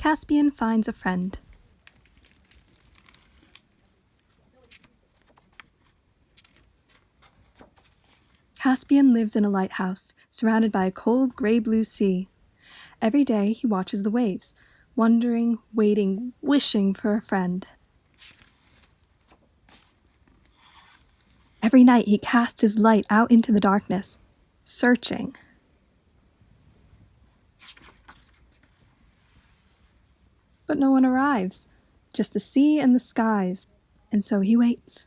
Caspian Finds a Friend. Caspian lives in a lighthouse, surrounded by a cold gray-blue sea. Every day he watches the waves, wondering, waiting, wishing for a friend. Every night he casts his light out into the darkness, searching. But no one arrives, just the sea and the skies, and so he waits.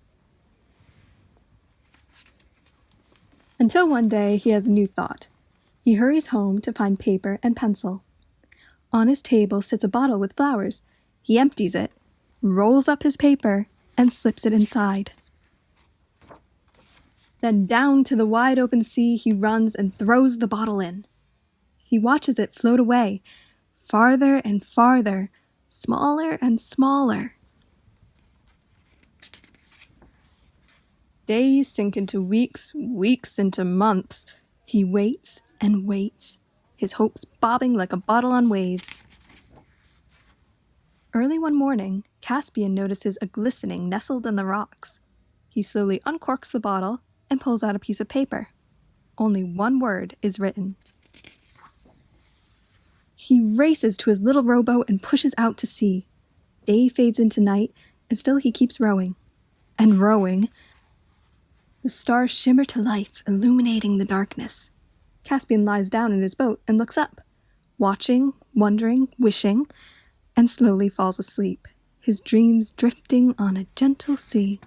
Until one day he has a new thought. He hurries home to find paper and pencil. On his table sits a bottle with flowers. He empties it, rolls up his paper, and slips it inside. Then down to the wide open sea he runs and throws the bottle in. He watches it float away, farther and farther, smaller and smaller. Days sink into weeks, weeks into months. He waits and waits, his hopes bobbing like a bottle on waves. Early one morning, Caspian notices a glistening nestled in the rocks. He slowly uncorks the bottle and pulls out a piece of paper. Only one word is written. He races to his little rowboat and pushes out to sea. Day fades into night, and still he keeps rowing. And rowing. The stars shimmer to life, illuminating the darkness. Caspian lies down in his boat and looks up, watching, wondering, wishing, and slowly falls asleep, his dreams drifting on a gentle sea.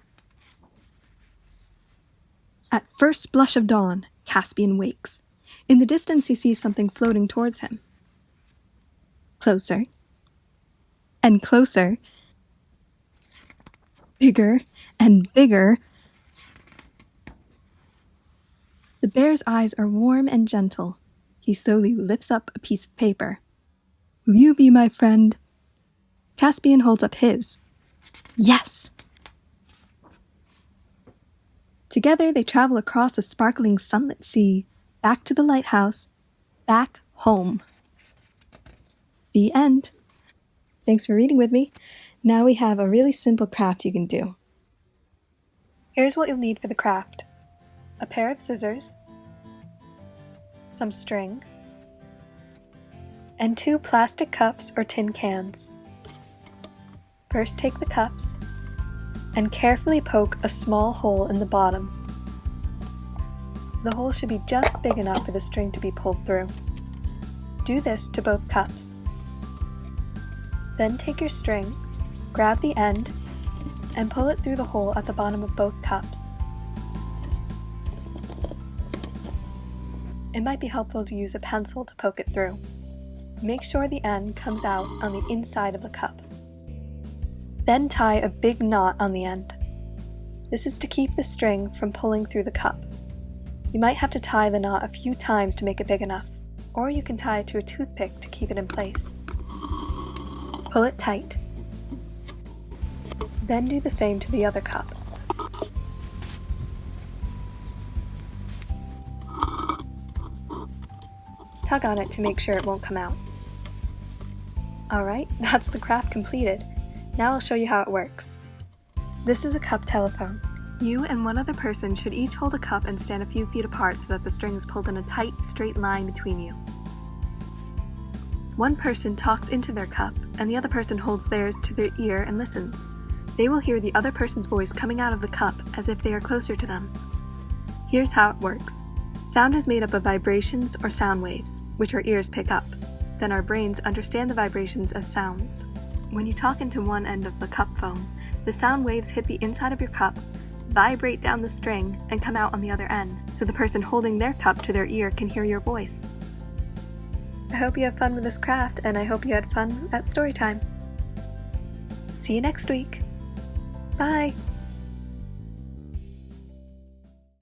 At first blush of dawn, Caspian wakes. In the distance he sees something floating towards him. Closer. And closer. Bigger and bigger. The bear's eyes are warm and gentle. He slowly lifts up a piece of paper. Will you be my friend? Caspian holds up his. Yes! Together they travel across a sparkling sunlit sea, back to the lighthouse, back home. The end. Thanks for reading with me. Now we have a really simple craft you can do. Here's what you'll need for the craft. A pair of scissors, some string, and 2 plastic cups or tin cans. First take the cups and carefully poke a small hole in the bottom. The hole should be just big enough for the string to be pulled through. Do this to both cups. Then take your string, grab the end, and pull it through the hole at the bottom of both cups. It might be helpful to use a pencil to poke it through. Make sure the end comes out on the inside of the cup. Then tie a big knot on the end. This is to keep the string from pulling through the cup. You might have to tie the knot a few times to make it big enough, or you can tie it to a toothpick to keep it in place. Pull it tight. Then do the same to the other cup. Tug on it to make sure it won't come out. Alright, that's the craft completed. Now I'll show you how it works. This is a cup telephone. You and one other person should each hold a cup and stand a few feet apart so that the string is pulled in a tight, straight line between you. One person talks into their cup, and the other person holds theirs to their ear and listens. They will hear the other person's voice coming out of the cup as if they are closer to them. Here's how it works. Sound is made up of vibrations or sound waves, which our ears pick up. Then our brains understand the vibrations as sounds. When you talk into one end of the cup phone, the sound waves hit the inside of your cup, vibrate down the string, and come out on the other end, so the person holding their cup to their ear can hear your voice. I hope you have fun with this craft, and I hope you had fun at Storytime. See you next week. Bye!